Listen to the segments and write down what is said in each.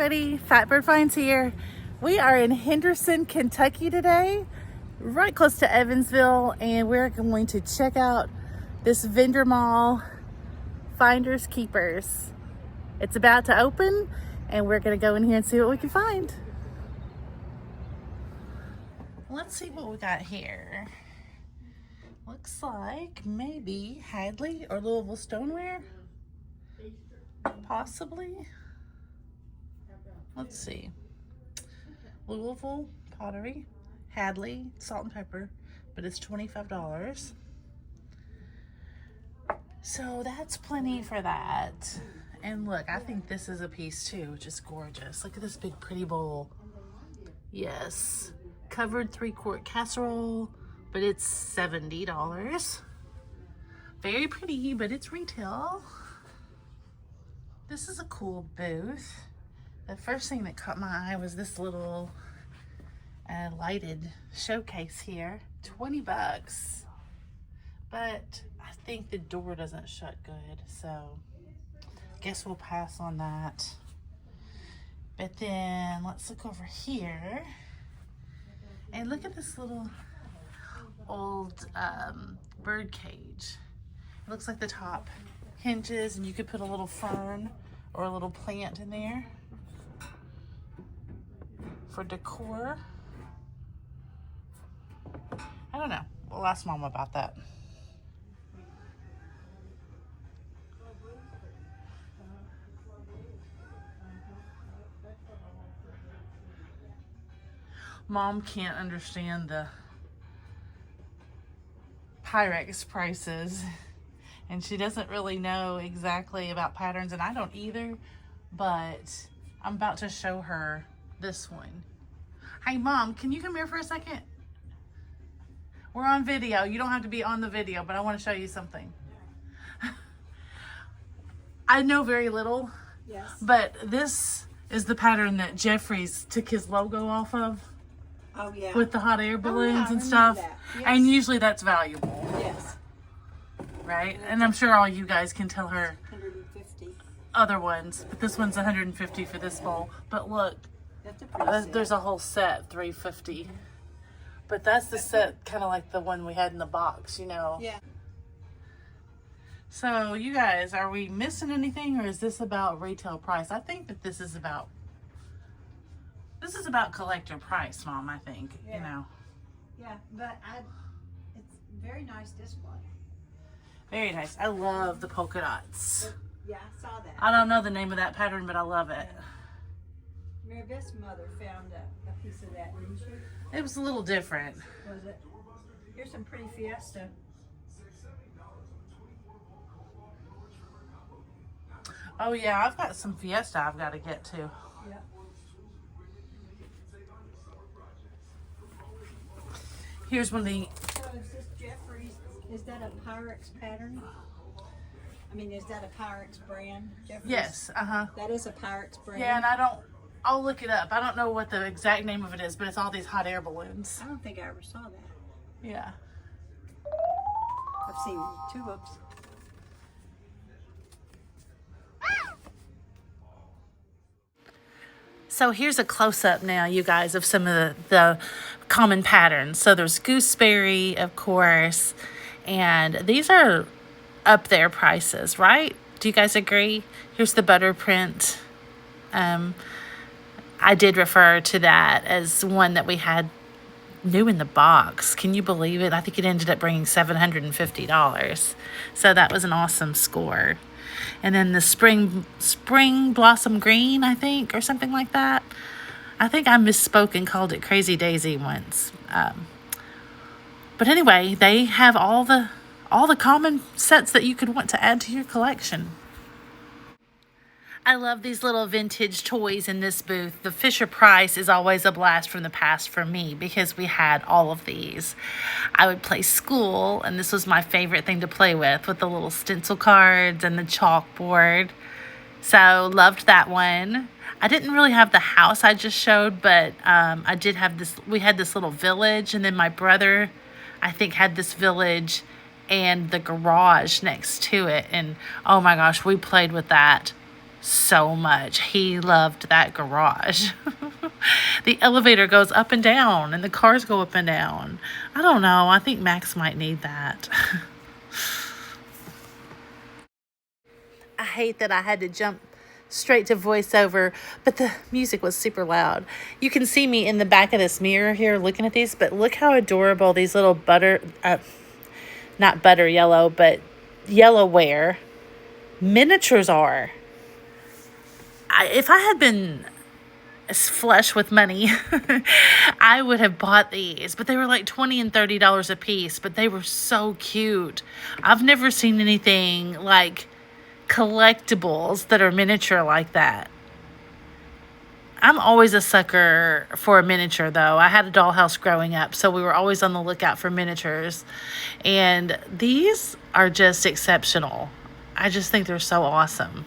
everybody, Fatbird Finds here. We are in Henderson, Kentucky today, right close to Evansville, and we're going to check out this vendor mall, Finders Keepers. It's about to open, and we're going to go in here and see what we can find. Let's see what we got here. Looks like maybe Hadley or Louisville stoneware, possibly. Let's see. Louisville pottery, Hadley, salt and pepper, but it's $25. So that's plenty for that. And look, I think this is a piece too, which is gorgeous. Look at this big pretty bowl. Yes. Covered 3-quart casserole, but it's $70. Very pretty, but it's retail. This is a cool booth. The first thing that caught my eye was this little lighted showcase here. 20 bucks. But I think the door doesn't shut good, so guess we'll pass on that. But then let's look over here. And look at this little old bird cage. It looks like the top hinges and you could put a little fern or a little plant in there for decor. I don't know. We'll ask Mom about that. Mom can't understand the Pyrex prices, and she doesn't really know exactly about patterns, and I don't either, but I'm about to show her this one. Hey Mom, can you come here for a second? We're on video. You don't have to be on the video, but I want to show you something. I know very little, yes, but this is the pattern that Jeffries took his logo off of. Oh yeah. With the hot air balloons and stuff. Yes. And usually that's valuable. Yes. Right? And I'm sure all you guys can tell her 150 other ones, but this one's 150 for this bowl. But look, there's a whole set, 350. But that's the set, kind of like the one we had in the box, you know. Yeah. So you guys, are we missing anything, or is this about retail price? I think that this is about collector price, Mom, I think, yeah. You know. Yeah, but it's very nice display. Very nice. I love the polka dots. Yeah, I saw that. I don't know the name of that pattern, but I love it. Yeah. Mary Beth's mother found a piece of that, didn't she? It was a little different. Was it? Here's some pretty Fiesta. Oh yeah, I've got some Fiesta I've got to get to. Yeah. Here's one of the... So is this Jeffries, is that a Pyrex pattern? I mean, is that a Pyrex brand, Jeffries? Yes, uh-huh. That is a Pyrex brand? Yeah, and I'll look it up. I don't know what the exact name of it is, but it's all these hot air balloons. I don't think I ever saw that. Yeah. I've seen tulips. So here's a close-up now, you guys, of some of the common patterns. So there's gooseberry, of course, and these are up there prices, right? Do you guys agree? Here's the butter print. I did refer to that as one that we had new in the box. Can you believe it? I think it ended up bringing $750. So that was an awesome score. And then the spring blossom green, I think, or something like that. I think I misspoke and called it Crazy Daisy once. But anyway, they have all the common sets that you could want to add to your collection. I love these little vintage toys in this booth. The Fisher Price is always a blast from the past for me because we had all of these. I would play school, and this was my favorite thing to play with the little stencil cards and the chalkboard. So loved that one. I didn't really have the house I just showed, but I did have this. We had this little village, and then my brother, I think, had this village and the garage next to it. And oh my gosh, we played with that so much. He loved that garage. The elevator goes up and down, and the cars go up and down. I don't know. I think Max might need that. I hate that I had to jump straight to voiceover, but the music was super loud. You can see me in the back of this mirror here looking at these, but look how adorable these little not butter yellow, but yellowware miniatures are. If I had been flush with money, I would have bought these, but they were like $20 and $30 a piece, but they were so cute. I've never seen anything like collectibles that are miniature like that. I'm always a sucker for a miniature, though. I had a dollhouse growing up, so we were always on the lookout for miniatures. And these are just exceptional. I just think they're so awesome.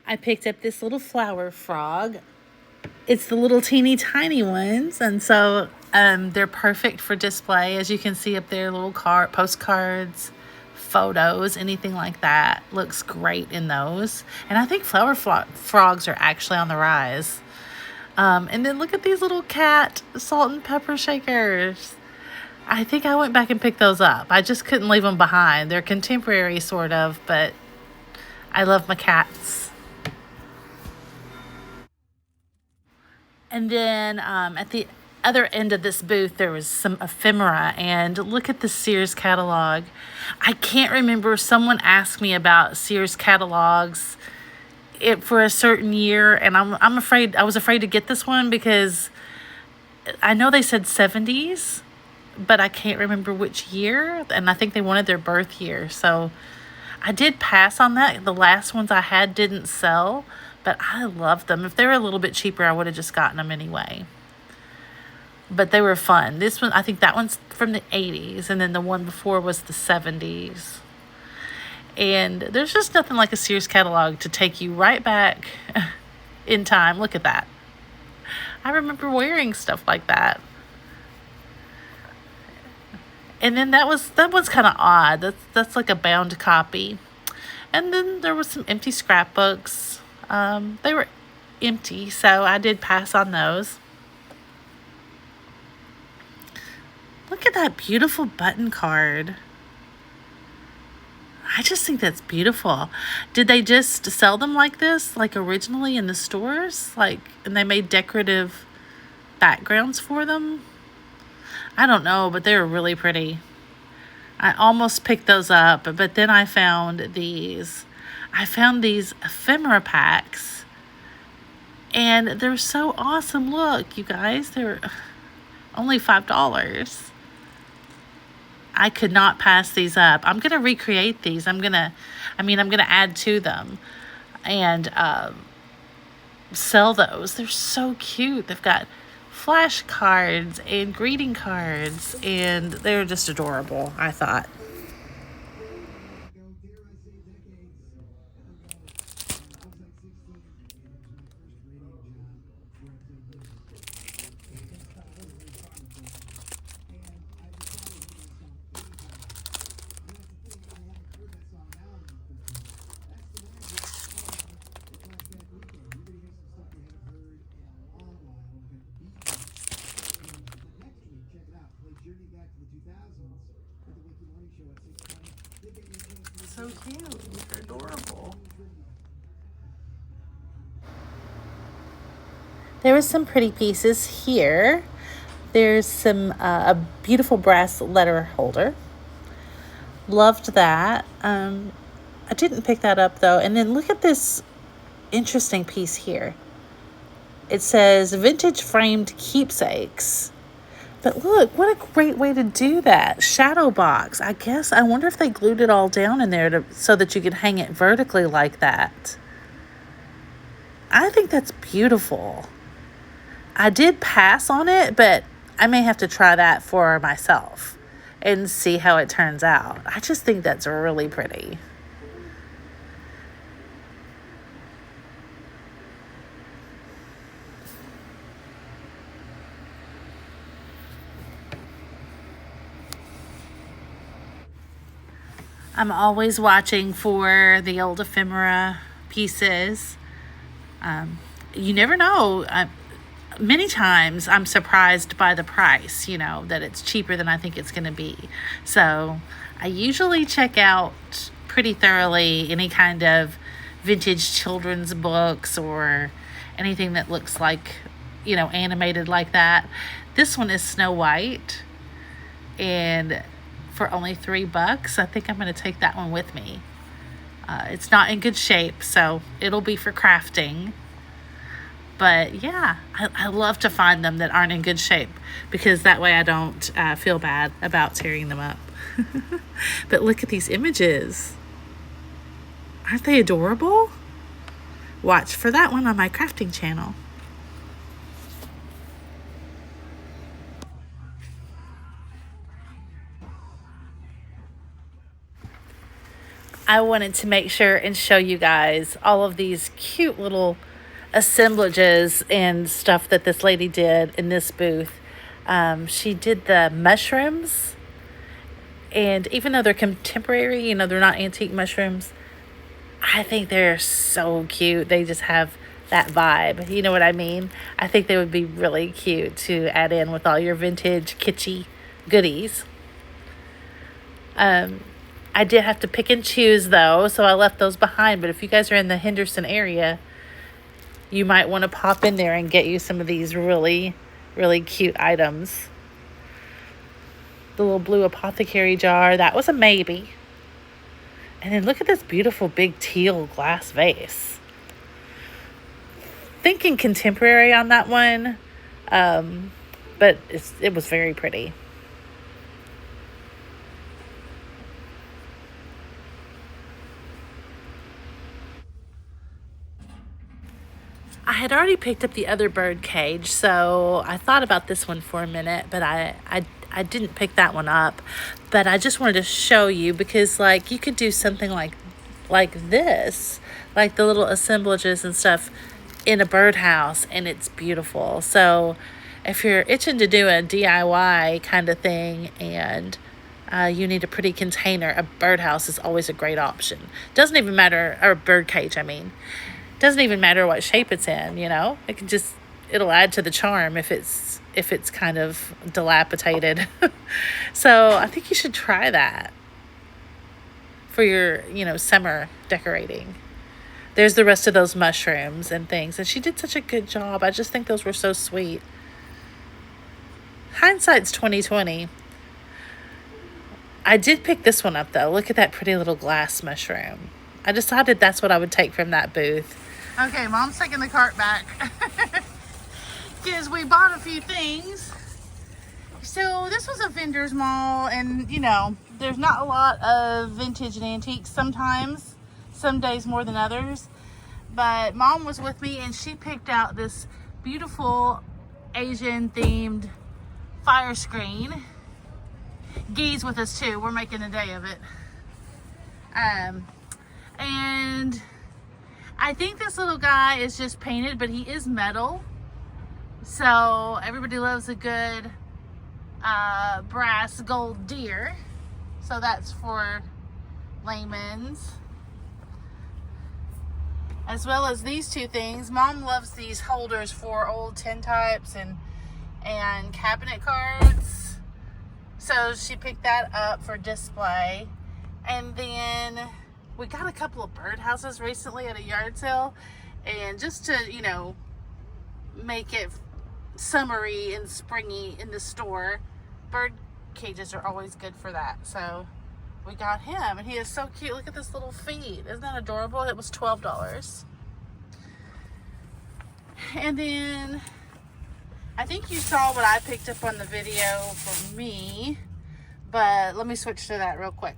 I picked up this little flower frog. It's the little teeny tiny ones, and so they're perfect for display. As you can see up there, little postcards, photos, anything like that looks great in those. And I think flower frogs are actually on the rise. And then look at these little cat salt and pepper shakers. I think I went back and picked those up. I just couldn't leave them behind. They're contemporary sort of, but I love my cats. And then at the other end of this booth, there was some ephemera. And look at the Sears catalog. I can't remember. Someone asked me about Sears catalogs for a certain year. And I'm afraid, I was afraid to get this one because I know they said 70s, but I can't remember which year. And I think they wanted their birth year. So I did pass on that. The last ones I had didn't sell. But I love them. If they were a little bit cheaper, I would have just gotten them anyway. But they were fun. This one, I think that one's from the 80s. And then the one before was the 70s. And there's just nothing like a Sears catalog to take you right back in time. Look at that. I remember wearing stuff like that. And then that one's kind of odd. That's like a bound copy. And then there was some empty scrapbooks. They were empty, so I did pass on those. Look at that beautiful button card. I just think that's beautiful. Did they just sell them like this, like originally in the stores? And they made decorative backgrounds for them? I don't know, but they were really pretty. I almost picked those up, but then I found these. I found these ephemera packs, and they're so awesome. Look, you guys, they're only $5. I could not pass these up. I'm going to recreate these. I'm going to add to them and sell those. They're so cute. They've got flashcards and greeting cards, and they're just adorable, I thought. So cute. They're adorable. There was some pretty pieces here. There's some a beautiful brass letter holder. Loved that. I didn't pick that up though. And then look at this interesting piece here. It says vintage framed keepsakes. But look, what a great way to do that. Shadow box. I wonder if they glued it all down in there so that you could hang it vertically like that. I think that's beautiful. I did pass on it, but I may have to try that for myself and see how it turns out. I just think that's really pretty. I'm always watching for the old ephemera pieces. You never know. Many times I'm surprised by the price, that it's cheaper than I think it's going to be. So I usually check out pretty thoroughly any kind of vintage children's books or anything that looks like, animated like that. This one is Snow White, and for only $3, I think I'm going to take that one with me. It's not in good shape, so it'll be for crafting. But yeah, I love to find them that aren't in good shape, because that way I don't feel bad about tearing them up. But look at these images. Aren't they adorable? Watch for that one on my crafting channel. I wanted to make sure and show you guys all of these cute little assemblages and stuff that this lady did in this booth. She did the mushrooms, and even though they're contemporary, they're not antique mushrooms, I think they're so cute. They just have that vibe. You know what I mean? I think they would be really cute to add in with all your vintage kitschy goodies. I did have to pick and choose though, so I left those behind. But if you guys are in the Henderson area, you might want to pop in there and get you some of these really, really cute items. The little blue apothecary jar, that was a maybe. And then look at this beautiful big teal glass vase. Thinking contemporary on that one, but it was very pretty. I had already picked up the other bird cage, so I thought about this one for a minute, but I didn't pick that one up. But I just wanted to show you, because you could do something like this, like the little assemblages and stuff in a birdhouse, and it's beautiful. So if you're itching to do a DIY kind of thing and you need a pretty container, a birdhouse is always a great option. Doesn't even matter, or a bird cage, I mean. Doesn't even matter what shape it's in, it'll add to the charm if it's kind of dilapidated. So I think you should try that for your, summer decorating. There's the rest of those mushrooms and things, and she did such a good job. I just think those were so sweet. Hindsight's 2020. I did pick this one up though. Look at that pretty little glass mushroom. I decided that's what I would take from that booth. Okay, Mom's taking the cart back because we bought a few things. So this was a vendor's mall, and there's not a lot of vintage and antiques sometimes, some days more than others. But Mom was with me, and she picked out this beautiful Asian themed fire screen. Guy's with us too. We're making a day of it. And I think this little guy is just painted, but he is metal. So everybody loves a good brass gold deer. So that's for layman's. As well as these two things. Mom loves these holders for old tintypes and cabinet cards. So she picked that up for display. And then we got a couple of birdhouses recently at a yard sale, and just to, make it summery and springy in the store, bird cages are always good for that. So we got him, and he is so cute. Look at this little feet. Isn't that adorable? It was $12. And then I think you saw what I picked up on the video for me, but let me switch to that real quick.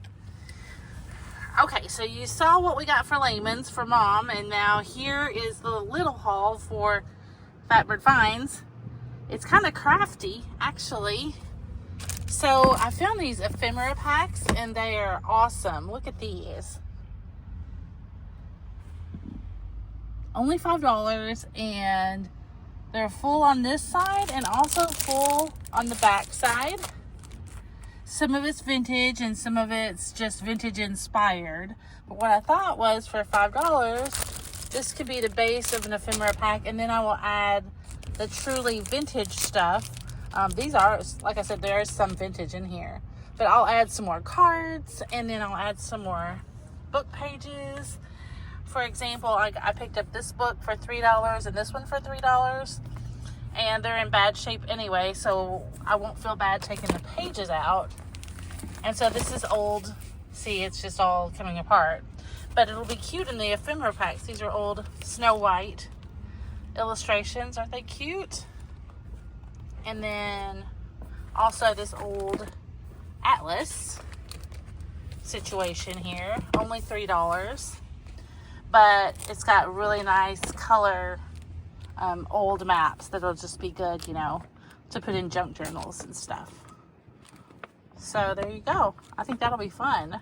Okay, so you saw what we got for layman's for Mom, and now here is the little haul for Fatbird Finds. It's kind of crafty, actually. So I found these ephemera packs, and they are awesome. Look at these. Only $5, and they're full on this side and also full on the back side. some of it's vintage and some of it's just vintage inspired. But what I thought was for $5, this could be the base of an ephemera pack, and then I will add the truly vintage stuff. These are, like I said, there is some vintage in here, but I'll add some more cards, and then I'll add some more book pages. For example, I picked up this book for $3 and this one for $3, and they're in bad shape anyway, so I won't feel bad taking the pages out. And so this is old. See, it's just all coming apart, but it'll be cute in the ephemera packs. These are old Snow White illustrations. Aren't they cute? And then also this old atlas situation here, only $3, but it's got really nice color old maps that'll just be good, you know, to put in junk journals and stuff. So there you go. I think that'll be fun.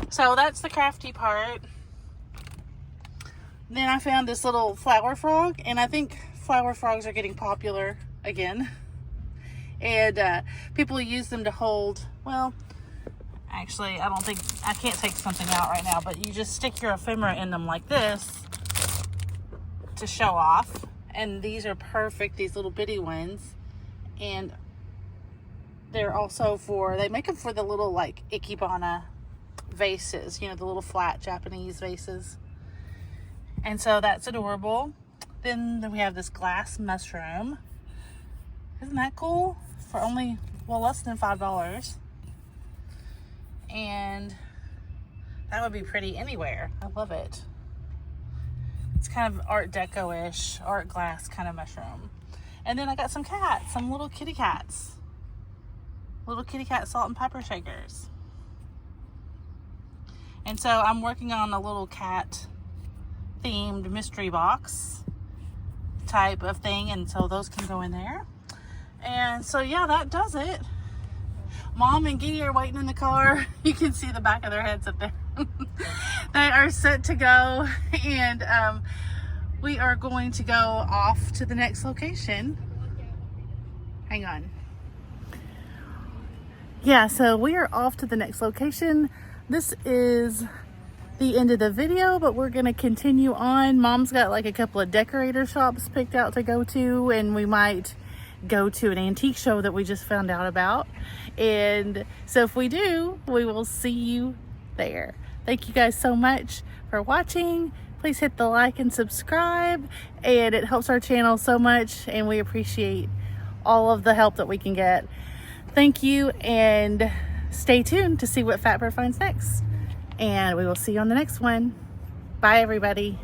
So that's the crafty part. Then I found this little flower frog, and I think flower frogs are getting popular again. And people use them to hold, well, actually, I can't take something out right now, but you just stick your ephemera in them like this to show off. And these are perfect, these little bitty ones. And they're also they make them for the little like ikebana vases, you know, the little flat Japanese vases. And so that's adorable. Then we have this glass mushroom. Isn't that cool? For only, well, less than $5. And that would be pretty anywhere. I love it. It's kind of art deco-ish, art glass kind of mushroom. And then I got some cats, some little kitty cats. Little kitty cat salt and pepper shakers. And so I'm working on a little cat themed mystery box type of thing, and so those can go in there. And so yeah, that does it. Mom and Giddy are waiting in the car. You can see the back of their heads up there. They are set to go, and we are going to go off to the next location. Hang on. Yeah, so we are off to the next location. This is the end of the video, but we're gonna continue on. Mom's got like a couple of decorator shops picked out to go to, and we might go to an antique show that we just found out about. And so if we do, we will see you there. Thank you guys so much for watching. Please hit the like and subscribe, and it helps our channel so much, and we appreciate all of the help that we can get. Thank you, and stay tuned to see what Fatbird finds next. And we will see you on the next one. Bye, everybody.